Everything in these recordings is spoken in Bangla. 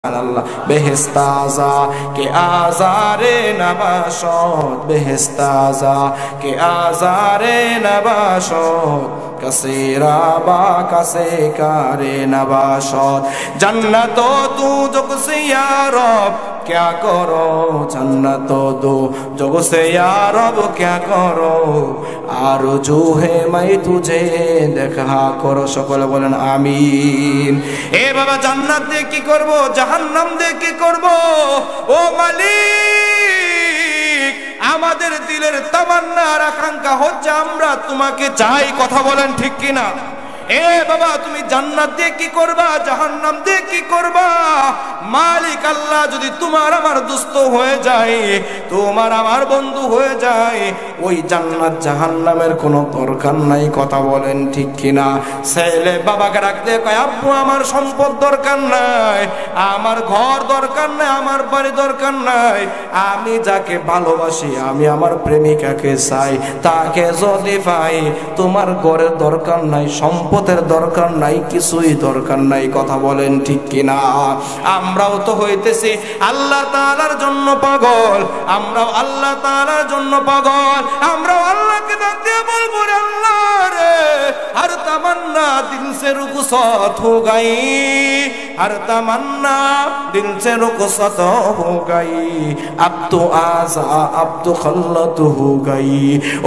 আল্লাহ বেহেশত আযা কে আযারে নবাশত বেহেশত আযা কে আযারে নবাশত কসীরা বা কসে কারে নবাশত জন্নত তু জগ সে ইয়া রব क्या करो जन्नत दो जग से या रब क्या करो आरज़ू है मैं तुझे देखा करो सकले बोलेन आमीन। ए बाबा जन्नत दे की करबो जहन्नाम दे की करबो ओ मालिक आमादेर दिलेर तमन्ना আর আকাঙ্ক্ষা হচ্ছে আমরা তোমাকে চাই কথা বলেন ঠিক কি না। এ বাবা তুমি জান্নাত দিয়ে কি করবা জাহান্নাম দিয়ে কি করবা মালিক আল্লাহ যদি তোমার আমার দোস্ত হয়ে যায় তোমার আমার বন্ধু হয়ে যায় ওই জান্নাত জাহান্নামের কোনো দরকার নাই কথা বলেন ঠিক কিনা। ছেলে বাবাকে ডাকতে কয় আব্বু আমার সম্পদ দরকার নাই আমার ঘর দরকার নাই আমার বাড়ি দরকার নাই আমি যাকে ভালোবাসি আমি আমার প্রেমিকাকে চাই তাকে যদি পাই তোমার ঘরের দরকার নাই সম্পদের দরকার নাই কিছুই দরকার নাই কথা বলেন ঠিক কিনা। আমরাও তো হইতেছি আল্লাহ তাআলার জন্য পাগল আমরাও আল্লাহ তাআলার জন্য পাগল আমরাও আল্লাহকে ডাক দিয়ে বলবো রে আল্লাহ রে हर तमन्ना दिल से रुखसत हो गई हर तमन्ना दिल से रुखसत हो गई अब तो आज़ा अब तो खल्लत हो गई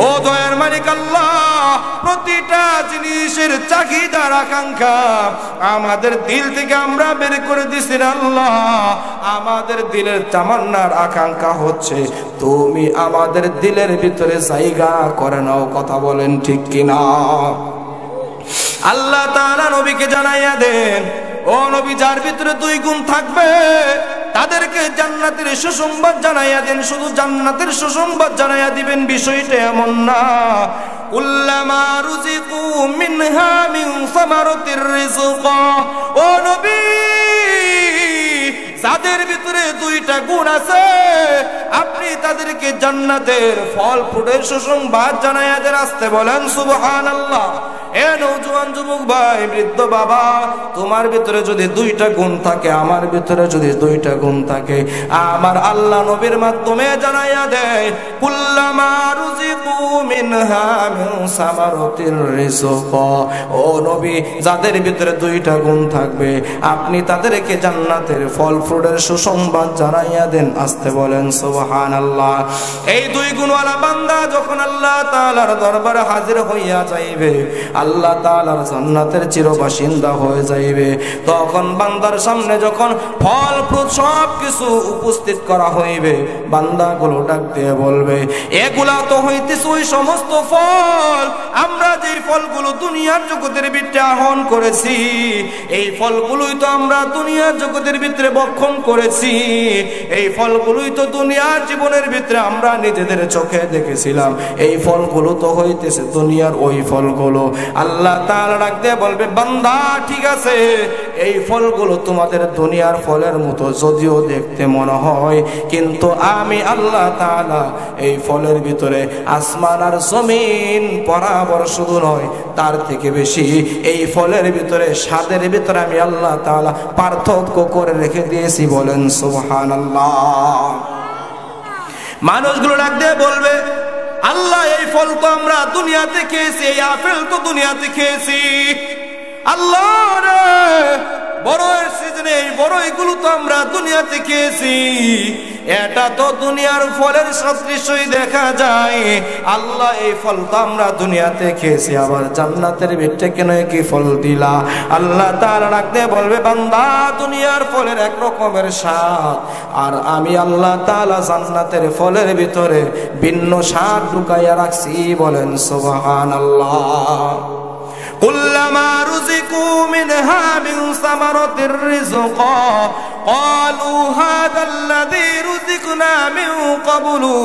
ओ दयार मालिक আল্লাহ প্রতিটা জিনিসের চাহিদার আকাঙ্ক্ষা আমাদের দিল থেকে আমরা বের করে দিছি আল্লাহ আমাদের দিলের তামান্নার আকাঙ্ক্ষা হচ্ছে তুমি আমাদের দিলের ভিতরে জায়গা করে নাও কথা বলেন ঠিক কিনা। আল্লাহ তাআলা নবীকে জানাইয়া দেন ও নবী যার ভিতরে দুই গুণ থাকবে তাদেরকে জান্নাতের সুসংবাদ জানাইয়া দেন শুধু জান্নাতের সুসংবাদ জানাইয়া দিবেন বিষয়টা এমন না কুল্লামা রুজিকু মিনহা মিন সামারাতির রিজকা ও নবী যাদের ভিতরে দুইটা গুণ আছে আপনি তাদেরকে জান্নাতের ফল ফুলের সুসংবাদ জানাইয়া দেন আসতে বলেন সুবহানাল্লাহ। এ নওজোয়ান যুবক ভাই বৃদ্ধ বাবা তোমার ভিতরে যদি দুইটা গুণ থাকে আমার ভিতরে যদি দুইটা গুণ থাকে আমার আল্লাহ নবীর মাধ্যমে জানাইয়া দেয় কুল্লামা রুজিকু মিনহা মিন সামারাতির রিজকা ও নবী যাদের ভিতরে দুইটা গুণ থাকবে আপনি তাদেরকে জান্নাতের ফল ফুলের সুসংবাদ জানাইয়া দেন আসতে বলেন সুবহানাল্লাহ। এই দুই গুণওয়ালা বান্দা যখন আল্লাহ তাআলার দরবারে হাজির হইয়া যাইবে আল্লাহ তাআলার জান্নাতের চিরবাসিন্দা হয়ে যাইবে তখন বান্দার সামনে যখন ফল ফ্রুট সব কিছু উপস্থিত করা হইবে বান্দাগুলো ডাক দিয়ে বলবে এগুলা তো হইতেছে ওই সমস্ত ফল আমরা যেই ফলগুলো দুনিয়ার জগতের ভিতরে আহরণ করেছি এই ফলগুলোই তো আমরা দুনিয়ার জগতের ভিতরে ভক্ষণ করেছি এই ফলগুলোই তো দুনিয়ার জীবনের ভিতরে আমরা নিজেদের চোখে দেখেছিলাম এই ফলগুলো তো হইতেছে দুনিয়ার ওই ফলগুলো। আল্লাহ তাআলা ডাক দিয়ে বলবে বান্দা ঠিক আছে এই ফলগুলো তোমাদের দুনিয়ার ফলের মতো যদিও দেখতে মনে হয় কিন্তু আমি আল্লাহ তাআলা এই ফলের ভিতরে আসমান আর জমিন বরাবর শুধু নয় তার থেকে বেশি এই ফলের ভিতরে স্বাদের ভিতরে আমি আল্লাহ তাআলা পার্থক্য করে রেখে দিয়েছি বলেন সুবহানাল্লাহ। মানুষগুলো ডাক দিয়ে বলবে আল্লাহ এই ফল তো আমরা দুনিয়াতে খেয়েছি এই আপেল তো দুনিয়াতে খেয়েছি আল্লাহ রে বড়ের সিজনে এই বড়ইগুলো তো আমরা দুনিয়াতে খেয়েছি এটা তো দুনিয়ার ফলের সদৃশই দেখা যায় আল্লাহ এই ফল তো আমরা দুনিয়াতে খেয়েছি আবার জান্নাতের ভিতরে কেন কি ফল দিলা আল্লাহ তাআলা ডাকতে বলবে বান্দা দুনিয়ার ফলের এক রকমের স্বাদ আর আমি আল্লাহ তাআলা জান্নাতের ফলের ভিতরে ভিন্ন স্বাদ ঢুকাইয়া রাখছি বলেন সুবহানাল্লাহ। কুল্লামা রুজিকু মিনহা মিন সামারাতির রিজকা ক্বালু হাযাল্লাযী রুজিকনা মিন ক্বাবলু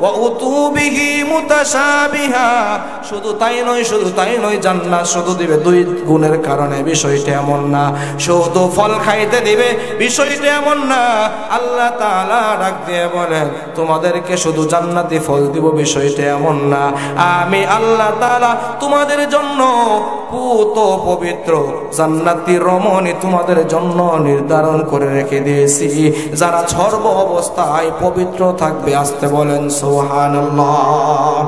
ওয়া উতু বিহি মুতাশাবিহা শুধু তাই নয় জান্নাত শুধু দিবে দুই গুণের কারণে বিষয়টা এমন না শুধু ফল খাইতে দিবে বিষয়টা এমন না আল্লাহ তাআলা ডাক দিয়ে বলেন তোমাদেরকে শুধু জান্নাতি ফল দিব বিষয়টা এমন না আমি আল্লাহ তাআলা তোমাদের জন্য পুত পবিত্র জান্নাতি রমণী তোমাদের জন্য নির্ধারণ করে রেখে দিয়েছি, যারা সর্ব অবস্থায় পবিত্র থাকবে। আসতে বলেন সুবহানাল্লাহ।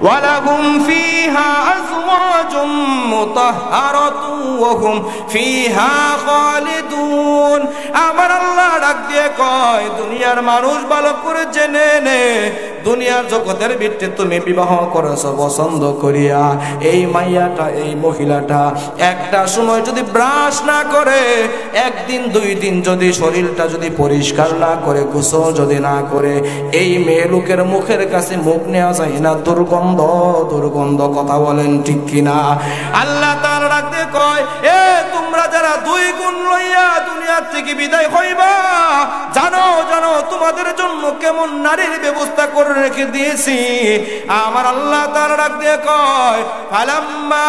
ওয়ালাহুম ফিহা আজওয়াজুম মুতাহহারাতুন ওয়া হুম ফিহা খালিদুন। আমার আল্লাহ ডাক দিয়ে কয়, দুনিয়ার মানুষ ভালো করে জেনে নে, দুনিয়ার জগতের ভিত্তি তুমি বিবাহ করেছো পছন্দ করিয়া, এই মাইয়াটা এই মহিলাটা একটা সময় যদি ব্রাশ না করে, একদিন দুই দিন যদি শরীরটা যদি পরিষ্কার না করে, গোসল যদি না করে, এই মেয়ে লোকের মুখের কাছে মুখ নেওয়া যায় না, দুর্গন্ধ দুর্গন্ধ। কথা বলেন ঠিক কিনা? আল্লাহ তাআলা ডাকতে কয়, এ তোমরা যারা দুই গুণ লইয়া দুনিয়া থেকে বিদায় হইবা, জানো জানো তোমাদের জন্য কেমন নারীর ব্যবস্থা করে রেখে দিয়েছি। আমার আল্লাহ তাআলা ডাক দিয়ে কয়, ফালাম্মা,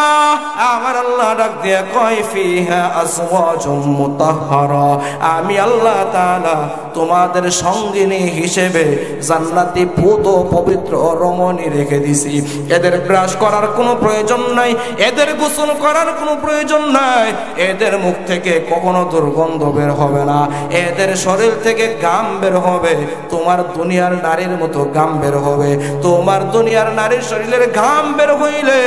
আমার আল্লাহ ডাক দিয়ে কয়, ফিহা আজওয়াজুম মুতাহহারা, আমি আল্লাহ তাআলা তোমাদের সঙ্গিনী হিসেবে জান্নাতি পুত পবিত্র রমণী রেখে দিছি। এদের ব্রাশ করার কোনো প্রয়োজন নাই, এদের গোসল করার কোনো প্রয়োজন নাই, এদের মুখ থেকে কখনো দুর্গন্ধ বের হবে না, এদের শরীর থেকে ঘাম বের হবে, তোমার দুনিয়ার নারীর মতো ঘাম বের হবে। তোমার দুনিয়ার নারীর শরীরের ঘাম বের হইলে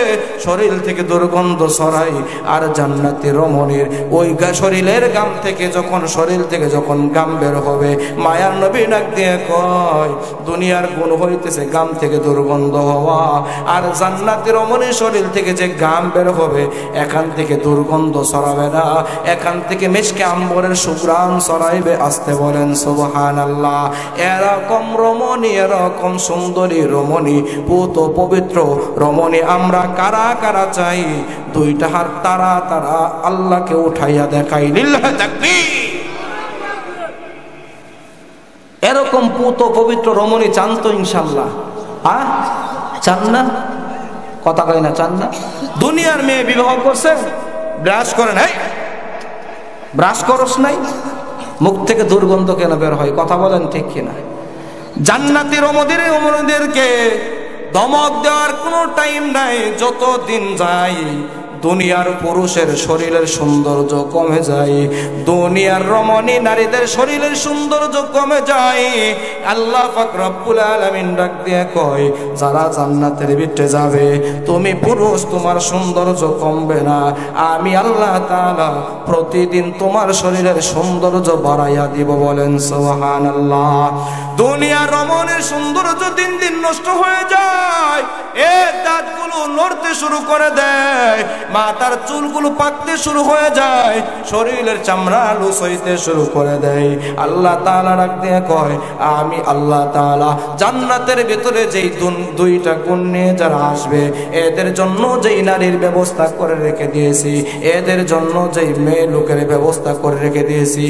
শরীর থেকে দুর্গন্ধ ছড়াই, আর জান্নাতি রমণীর ওই শরীরের ঘাম থেকে যখন শরীর থেকে যখন ঘাম বের হবে, মায়ার নবী ডাক দিয়ে কয়, দুনিয়ার গুণ হইতেছে ঘাম থেকে দুর্গন্ধ হওয়া, আর জান্নাতি রমণীর শরীর থেকে যে ঘাম বের হবে, এখান থেকে দুর্গন্ধ ছড়াবে না, এখান থেকে মিশকে আম্বরের সুঘ্রাণ ছড়াইবে। আসতে বলেন সুবহানাল্লাহ। এরকম রমণী, এরকম সুন্দরী রমণী, পুত পবিত্র রমণী আমরা কারা কারা চাই? দুইটা হাত তারা তারা আল্লাহকে উঠাইয়া দেখাই, লিল্লাহি তাকবীর। এরকম পুত পবিত্র রমণী চান তো ইনশাআল্লাহ? চান না? কথা কয় না, চান না? দুনিয়ার মেয়ে বিবাহ করছে, ব্রাশ করে নাই, ব্রাশ করস নাই, মুখ থেকে দুর্গন্ধ কেন বের হয়? কথা বলেন ঠিক কিনা? জান্নাতি রমণীদেরকে ধমক দেওয়ার কোনো টাইম নাই। যত দিন যায় দুনিয়ার পুরুষের শরীরের সৌন্দর্য কমে যায়, দুনিয়ার রমণী নারীদের শরীরের সৌন্দর্য কমে যায়। আল্লাহ পাক রব্বুল আলামিন ডাক দিয়ে কয়, যারা জান্নাতের ভিতরে যাবে, তুমি পুরুষ তোমার সৌন্দর্য কমবে না, আমি আল্লাহ তাআলা প্রতিদিন তোমার শরীরের সৌন্দর্য বাড়াইয়া দিব। বলেন সুবহানাল্লাহ। দুনিয়ার রমণীর সৌন্দর্য দিন দিন নষ্ট হয়ে যায়, এই দাঁতগুলো নড়তে শুরু করে দেয়, মাথার চুলগুলো পাকতে শুরু হয়ে যায়, শরীরের চামড়া লুজ হইতে শুরু করে দেয়। আল্লাহ তাআলা ডাক দিয়ে কয়, আমি আল্লাহ তাআলা জান্নাতের ভিতরে যেই দুইটা গুণ নিয়ে যারা আসবে, এদের জন্য যেই নারীর ব্যবস্থা করে রেখে দিয়েছি, এদের জন্য যেই মেয়ে লোকের ব্যবস্থা করে রেখে দিয়েছি,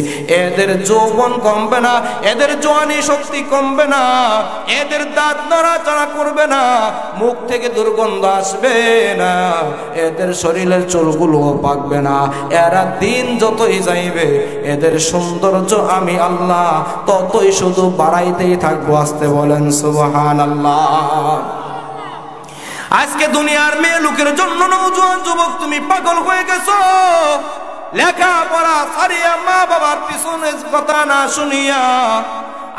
এদের যৌবন কমবে না, এদের জওয়ানি শক্তি কমবে না, এদের দাঁত নড়াচড়া করবে না, মুখ থেকে দুর্গন্ধ আসবে না, এদের শরীরের চুলগুলো পাকবে না। এরা দিন যতই যাইবে, এদের সৌন্দর্য আমি আল্লাহ ততই শুধু বাড়াইতেই থাকবো। আসতে বলেন সুবহানাল্লাহ। আজকে দুনিয়ার মেয়ে লোকের জন্য নওজোয়ান যুবক তুমি পাগল হয়ে গেছো, লেখাপড়া ছাড়িয়া মা বাবার পিছনে কথা না শুনিয়া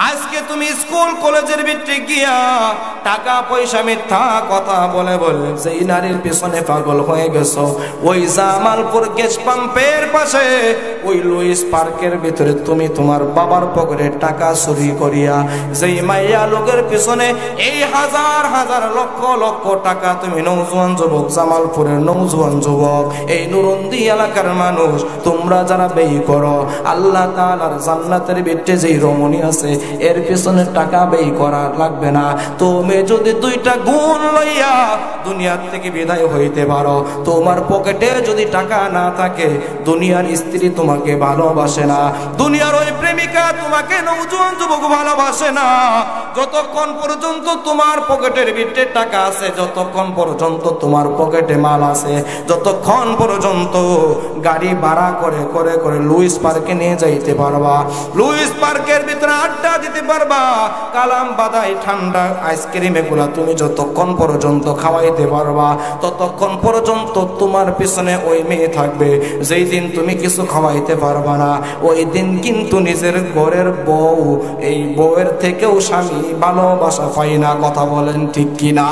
আজকে তুমি স্কুল কলেজের ভিতরে গিয়া টাকা পয়সা মিথ্যা কথা বলে বলে যেই নারীর পিছনে পাগল হয়ে গেছো, ওই জামালপুর গ্যাস পাম্পের পাশে ওই লুইস পার্কের ভিতরে তুমি তোমার বাবার পকেটে টাকা চুরি করিয়া যেই মাইয়া লোকের পিছনে এই হাজার হাজার লক্ষ লক্ষ টাকা তুমি নওজোয়ান যুবক, জামালপুরের নওজোয়ান যুবক, এই নুরন্দি এলাকার মানুষ তোমরা যারা ব্যয় করো, আল্লাহ তাআলার জান্নাতের ভিতরে যেই রমণী আছে এর পিছনে টাকা ব্যয় করা লাগবে না। তুমি যদি দুইটা গুণ লইয়া দুনিয়ার থেকে বিদায় হইতে পারো, তোমার পকেটে যদি টাকা না থাকে, দুনিয়ার স্ত্রী তোমাকে ভালোবাসে না, দুনিয়ার ওই প্রেমিকা তোমাকে নওজোয়ান যুবক ভালোবাসে না যতক্ষণ পর্যন্ত তোমার পকেটের ভিতরে টাকা আছে, যতক্ষণ পর্যন্ত তোমার পকেটে মাল আছে, যতক্ষণ পর্যন্ত গাড়ি ভাড়া করে করে করে লুইস পার্কে নিয়ে যাইতে পারবা, লুইস পার্কের ভিতরে আড্ডা দিতে পারবা, কালাম বাদাই ঠান্ডা আইসক্রিম এগুলা তুমি যতক্ষণ পর্যন্ত খাওয়াইতে পারবা, ততক্ষণ পর্যন্ত তোমার পিছনে ওই মেয়ে থাকবে। যেই দিন তুমি কিছু খাওয়াইতে পারবা না, ওই দিন কিন্তু নিজের ঘরের বউ, এই বউয়ের থেকেও স্বামী ভালোবাসা পাই না। কথা বলেন ঠিক কিনা?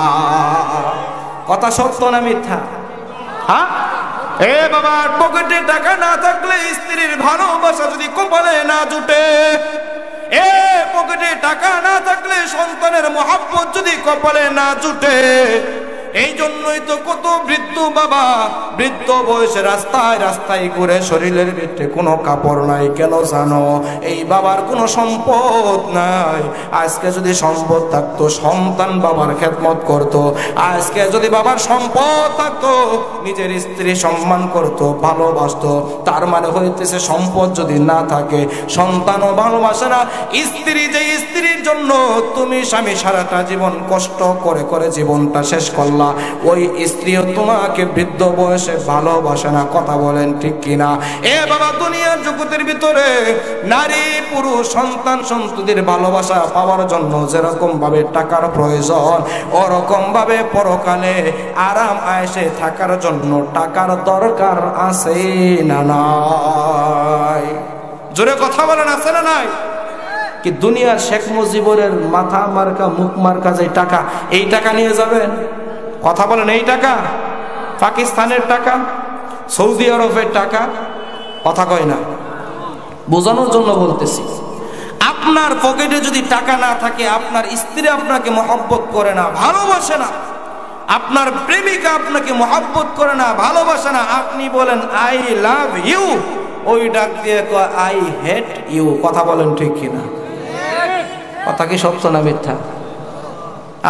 কথা সত্য না মিথ্যা? হ্যাঁ, এ বাবা, পকেটে টাকা না থাকলে স্ত্রীর ভালোবাসা যদি কপালে না জুটে, এ পকেটে টাকা না থাকলে সন্তানের মহব্বত যদি কপালে না জুটে, এই জন্যই তো কত বৃদ্ধ বাবা বৃদ্ধ বয়সে রাস্তায় রাস্তায় ঘুরে, শরীরের ভিতরে কোনো কাপড় নাই। কেন জানো? এই বাবার কোনো সম্পদ নাই। আজকে যদি সম্পদ থাকতো, সন্তান বাবার খেদমত করত। আজকে যদি বাবার সম্পদ থাকতো, নিজের স্ত্রী সম্মান করত, ভালোবাসতো। তার মানে হইতেছে সম্পদ যদি না থাকে, সন্তানও ভালোবাসে না। স্ত্রী, যে স্ত্রীর জন্য তুমি স্বামী সারাটা জীবন কষ্ট করে করে জীবনটা শেষ করলা, ওই স্ত্রীও তোমাকে বৃদ্ধ বয়সে ভালোবাসে না। কথা বলেন ঠিক কিনা? এ বাবা, দুনিয়ার জগতের ভিতরে নারী পুরুষ সন্তান সন্ততির ভালোবাসা পাওয়ার জন্য যেরকম ভাবে টাকার প্রয়োজন, ওরকম ভাবে পরকালে আরাম আয়েশে থাকার জন্য টাকার দরকার আছে না নাই? জোরে কথা বলেন, আছে না নাই? কি দুনিয়ার শেখ মুজিবুরের মাথা মার্কা মুখ মার্কা যে টাকা, এই টাকা নিয়ে যাবেন? কথা বলেন, এই টাকা পাকিস্তানের টাকা, সৌদি আরবের টাকা? কথা কয় না, বোঝানোর জন্য বলতেছি। আপনার পকেটে যদি টাকা না থাকে, আপনার স্ত্রী আপনাকে মহব্বত করে না, ভালোবাসে না, আপনার প্রেমিকা আপনাকে মহব্বত করে না, ভালোবাসে না, আপনি বলেন আই লাভ ইউ, ওই ডাক দিয়ে কয় আই হেট ইউ। কথা বলেন ঠিক কিনা? কথা কি সত্য না মিথ্যা?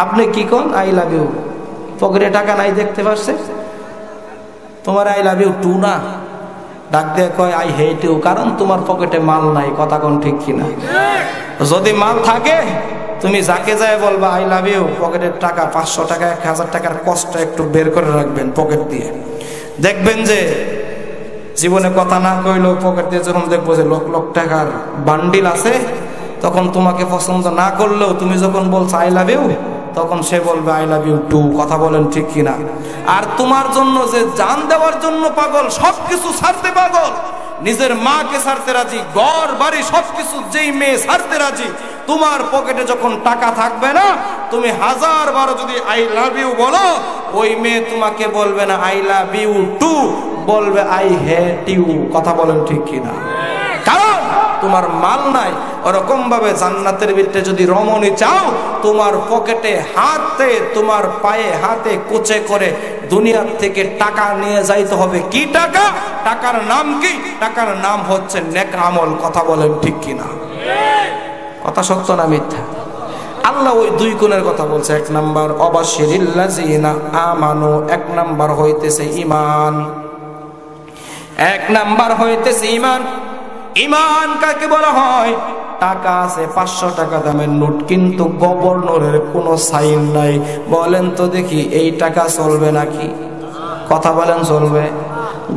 আপনি কি কোন আই লাভ ইউ, পকেটে টাকা নাই দেখতে পাচ্ছে, তোমার আই লাভ ইউ টু না, ডাক দিয়ে কয় আই হেট ইউ, কারণ তোমার পকেটে মাল নাই। কথা কোন ঠিক কিনা? যদি মাল থাকে, তুমি যাকে যায় বলবা আই লাভ ইউ, পকেটের টাকা 500 টাকা 1000 টাকার কষ্ট একটু বের করে রাখবেন পকেট দিয়ে। দেখবেন যে জীবনে কথা না কইলেও পকেট দিয়ে যখন দেখবো যে লক্ষ লক্ষ টাকার বান্ডিল আছে, তখন তোমাকে পছন্দ না করলেও তুমি যখন বলছো আই লাভ ইউ, তখন সে বলবে আই লাভ ইউ টু। কথা বলেন ঠিক কিনা? আর তোমার জন্য যে জান দেওয়ার জন্য পাগল, সবকিছু ছাড়তে পাগল, নিজের মাকে ছাড়তে রাজি, ঘর বাড়ি সবকিছু যেই মেয়ে ছাড়তে রাজি, তোমার পকেটে যখন টাকা থাকবে না, তুমি 1000 বার যদি আই লাভ ইউ বলো, ওই মেয়ে তোমাকে বলবে না আই লাভ ইউ টু, বলবে আই হেট ইউ। কথা বলেন ঠিক কিনা? কারণ তোমার মাল নাই। ওরকম ভাবে জান্নাতের ভিতরে যদি রমণী চাও, তোমার পকেটে হাতে, তোমার পায়ে হাতে কোচে করে দুনিয়ার থেকে টাকা নিয়ে যাইতে হবে। কি টাকা? টাকার নাম কি? টাকার নাম হচ্ছে নেক আমল। কথা বলেন ঠিক কিনা? কথা সত্য না মিথ্যা? আল্লাহ ওই দুই গুণের কথা বলছে। 1 নাম্বার অবাশিরিল্লাযিনা আমানু, 1 নাম্বার হইতেছে ঈমান, 1 নাম্বার হইতেছে ঈমান। ঈমান কাকে বলা হয়? টাকা আছে 500 টাকা দামের নোট, কিন্তু গভর্নরের কোনো সাইন নাই। বলেন তো দেখি, এই টাকা চলবে নাকি? কথা বলেন, চলবে?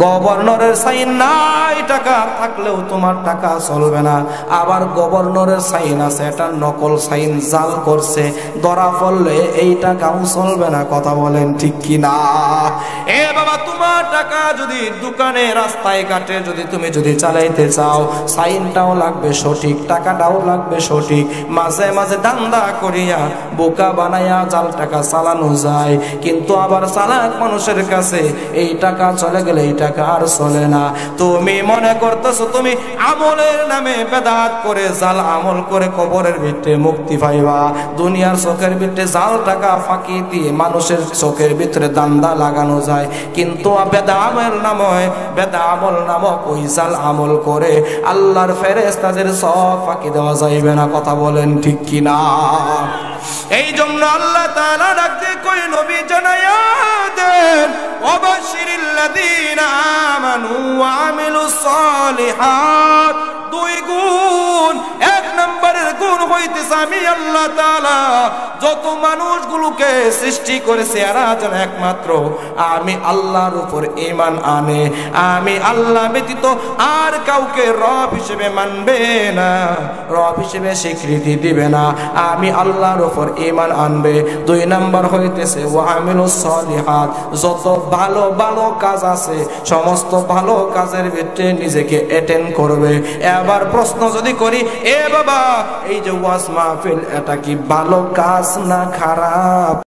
গভর্নরের সাইন নাই, টাকা থাকলেও তোমার টাকা চলবে না। আবার গভর্নরের সাইন আছে, এটা নকল সাইন, জাল করছে, ধরা পড়লে এই টাকাও চলবে না। কথা বলেন ঠিক কিনা? এ বাবা, তোমার টাকা যদি দোকানে রাস্তায় ঘাটে তুমি যদি চালাইতে চাও, সাইনটাও লাগবে সঠিক, টাকাটাও লাগবে সঠিক। মাঝে মাঝে ধান্দা করিয়া বোকা বানাইয়া জাল টাকা চালানো যায়, কিন্তু আবার চালাক মানুষের কাছে এই টাকা চলে গেলে এই টাকা আর চলে না। তুমি মনে করতেছো তুমি আমলের নামে বেদাত করে, জাল আমল করে কবরের ভিতরে মুক্তি পাইবা। দুনিয়ার চোখের ভিতরে জাল টাকা ফাঁকি দিয়ে মানুষের চোখের ভিতরে দান্দা লাগানো যায়, কিন্তু বেদা আমল নামক ওই জাল আমল করে আল্লাহর ফেরেশতাদের সব ফাঁকি দেওয়া যাইবে না। কথা বলেন ঠিক কিনা? এই জন্য আল্লাহ তাআলা ডাকতে কই নবী জানায়া দেন, ওয়াবাশিরিল্লাযিনা আমানু ওয়া আমিলুস সালিহাত। 2 গুণ। বলতেছে আমি আল্লাহ তাআলা যত মানুষগুলোকে সৃষ্টি করেছে এরা যেন একমাত্র আমি আল্লাহর উপর ঈমান আনে, আমি আল্লাহ ব্যতীত আর কাউকে রব হিসেবে মানবে না, রব হিসেবে স্বীকৃতি দিবে না, আমি আল্লাহর উপর ঈমান আনবে। 2 নাম্বার হইতেছে ওয়া আমিলুস সলিহাত, যত ভালো ভালো কাজ আছে সমস্ত ভালো কাজের ভিতরে নিজেকে অ্যাটেন্ড করবে। এবার প্রশ্ন যদি করি, এ বাবা এই যে ওয়াজ মাহফিল এটা কি ভালো কাজ না খারাপ?